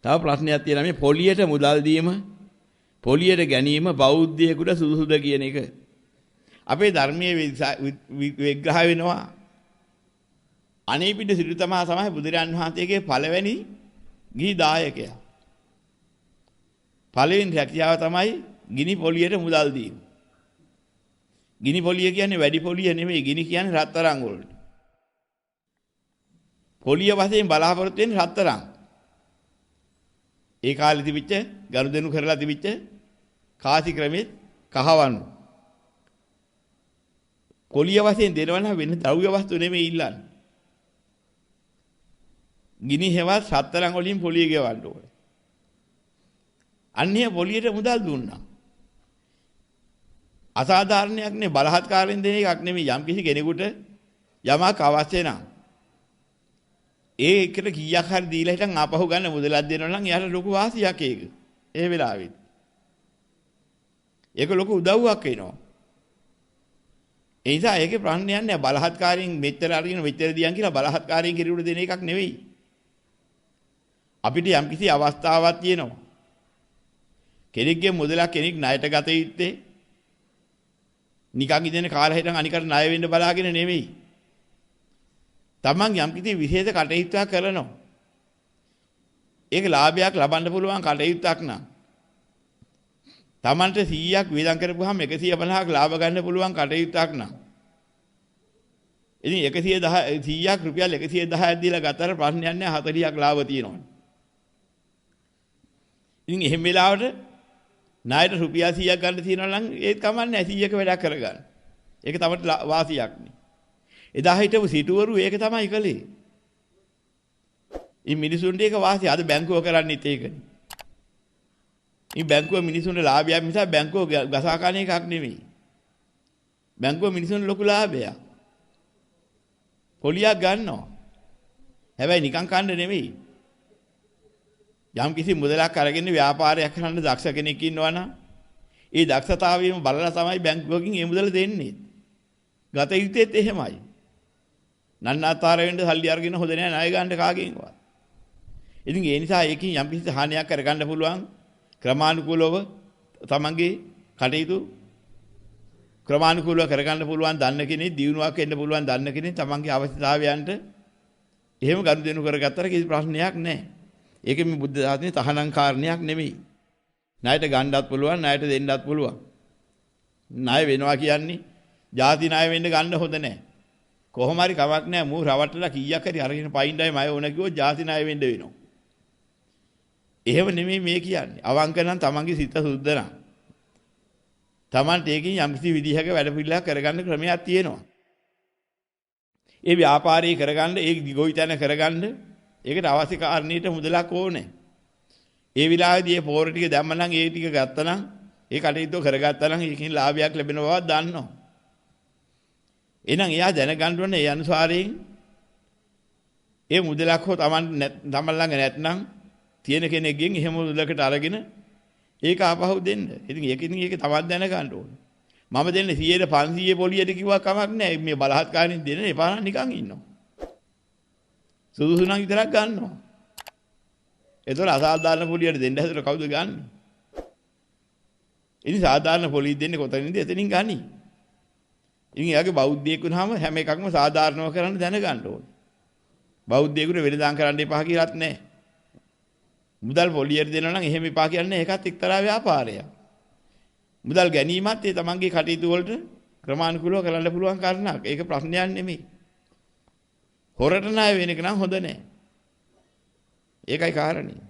තව ප්‍රශ්නයක් තියෙනවා මේ පොලියට මුදල් දීම පොලියට ගැනීම බෞද්ධයෙකුට සුදුසුද කියන එක. අපේ ධර්මයේ විග්‍රහ වෙනවා. අනේපිට සිටුතමා තමයි බුදුරජාන් වහන්සේගේ පළවෙනි ගිහි දායකයා. පළවෙනි රැකියාව තමයි ගිනි පොලියට මුදල් දීම. ගිනි පොලිය කියන්නේ වැඩි පොලිය නෙමෙයි. ගිනි කියන්නේ රත්තරන් වලට. පොලිය වශයෙන් බලාපොරොත්තු වෙන්නේ රත්තරන්. ඒ කාලේ තිබිච්ච ගනුදෙනු කරලා තිබිච්ච කාසි ක්‍රමෙත් කහවණු. පොලිය වශයෙන් දෙනවා නම් වෙන ද්‍රව්‍ය වස්තු නෙමෙයි ඉල්ලන්නේ. ගිනි හේවත් රත්තරන් වලින් පොලිය ගෙවන්න ඕනේ. අන්නේ පොලියට මුදල් දුන්නා. අසාධාරණයක් නේ බලහත්කාරයෙන් දෙන එකක් නෙමෙයි. යම් කිසි කෙනෙකුට යමක් අවශ්‍ය නම් ඒ එකට කීයක් හරි දීලා හිටන් ආපහු ගන්න මුදලක් දෙනවා නම් එයාට ලොකු වාසියක් ඒක. ඒ වෙලාවෙත්. ඒක ලොකු උදව්වක් වෙනවා. ඒ නිසා ඒකේ ප්‍රශ්නයක් නෑ බලහත්කාරයෙන් මෙච්චර අරගෙන මෙච්චර දියන් කියලා බලහත්කාරයෙන් කිරියුට දෙන එකක් නෙවෙයි. අපිට යම් කිසි අවස්ථාවක් තියෙනවා. කෙනෙක්ගේ මුදලක් කෙනෙක් ණයට ගත යුත්තේ නිකන් ඉඳගෙන කාලා හිටන් අනිකට ණය වෙන්න බලාගෙන නෙවෙයි. තමන් යම් කිසි විශේෂ කටයුත්තක් කරනවා. ඒක ලාභයක් ලබන්න පුළුවන් කටයුත්තක් නම් තමන්ට 100ක් වේදම් කරපුවාම 150ක් ලාභ ගන්න පුළුවන් කටයුත්තක් නම් ඉතින් 110ක් රුපියල් 110ක් දීලා ගත්තට ප්‍රශ්නයක් නැහැ 40ක් ලාභ තියෙනවා. ඉතින් එහෙම වෙලාවට ණයට රුපියල් 100ක් ගන්න තියෙනවා නම් ඒත් කමන්නේ 100ක වැඩක් කරගන්න. ඒක තමයි වාසියක් නේ. එදා හිටපු සිටුවරු ඒක තමයි කළේ. මේ මිනිසුන්ට ඒක වාසිය. අද බැංකුව කරන්නේත් ඒකනේ. මේ බැංකුව මිනිසුන්ට ලාභයක් මිස බැංකුව ගසා කන එකක් නෙමෙයි. බැංකුව මිනිසුන්ට ලොකු ලාභයක්. පොලියක් ගන්නවා. හැබැයි නිකන් කන්න නෙමෙයි. යම් කිසි මුදලක් අරගෙන ව්‍යාපාරයක් කරන්න දක්ෂ කෙනෙක් ඉන්නවා නම් ඒ දක්ෂතාවයම බලලා තමයි බැංකුවකින් ඒ මුදල දෙන්නේ. ගත යුත්තේත් එහෙමයි. නන්නාතර වෙන්න සල්ලි අරගෙන හොද නැහැ ණය ගන්න කාගෙන්වත්. ඉතින් ඒ නිසා ඒකෙන් යම් කිසි හානියක් කරගන්න පුළුවන් ක්‍රමානුකූලව තමන්ගේ කටයුතු ක්‍රමානුකූලව කරගන්න පුළුවන් දන්න කෙනෙක් දිනුවක් වෙන්න පුළුවන් දන්න කෙනෙක් තමන්ගේ අවශ්‍යතාවයන්ට එහෙම ගනුදෙනු කරගත්තට කිසි ප්‍රශ්නයක් නැහැ. ඒක මේ බුද්ධ ධාතනේ තහනම් කාරණයක් නෙමෙයි. ණයට ගන්නත් පුළුවන් ණයට දෙන්නත් පුළුවන්. ණය වෙනවා කියන්නේ ಜಾති ණය වෙන්න ගන්න හොඳ නැහැ. කොහොම හරි කමක් නැහැ මූ රවට්ටලා කීයක් හරි අරගෙන පයින්ඩයි මය ඕන කිව්වොත් ಜಾති ණය වෙන්න වෙනවා. එහෙම නෙමෙයි මේ කියන්නේ. අවංක නම් තමන්ගේ සිත සුද්ධ නම් තමන්ට ඒකින් යම්කිසි විදිහක වැඩ පිළිවෙලක් කරගන්න ක්‍රමයක් තියෙනවා. ඒ ව්‍යාපාරය කරගන්න ඒ ගොවිතැන කරගන්න ඒකට අවශ්‍ය කාරණේට මුදලක් ඕනේ. ඒ විලාසෙදී ඒ පෝර ටික දැම්ම නම් ඒ ටික ගත්තා නම් ඒ කටයුතු කරගත්තා නම් ඒකෙන් ලාභයක් ලැබෙන බව දන්නවා. එහෙනම් එයා දැනගන්න ඕනේ ඒ අනුසාරයෙන් ඒ මුදලක් හෝ තමන් ළඟ නැත්නම් තියෙන කෙනෙක්ගෙන් එහෙම මුදලකට අරගෙන ඒක ආපහු දෙන්න. ඉතින් ඒක තමයි දැනගන්න ඕනේ. මම දෙන්නේ 100 500 පොලියට කිව්වා කමක් නැහැ. මේ බලහත්කාරයෙන් දෙන්න එපා නිකන් ඉන්නවා. සුදුසු නම් විතරක් ගන්නවා. ඒතර අසාධාරණ පොලියට දෙන්න හැදුවා කවුද ගන්නෙ? ඉතින් සාධාරණ පොලිය දෙන්නේ කොතනින්ද? එතනින් ගනි. ඉතින් එයාගේ බෞද්ධයෙක් වුණාම හැම එකක්ම සාධාරණව කරන්න දැනගන්න ඕනේ. බෞද්ධයෙකුට වෙනදාම් කරන්න එපා කියලාත් නැහැ. මුදල් පොලියට දෙනවා නම් එහෙම එපා කියන්නේ ඒකත් එක්තරා ව්‍යාපාරයක්. මුදල් ගැනීමත් ඒ තමන්ගේ කටයුතු වලට ක්‍රමානුකූලව කරන්න පුළුවන් කාරණාවක්. ඒක ප්‍රශ්නයක් නෙමෙයි. හොරට ණය වෙන එක නම් හොඳ නැහැ. ඒකයි කාරණේ.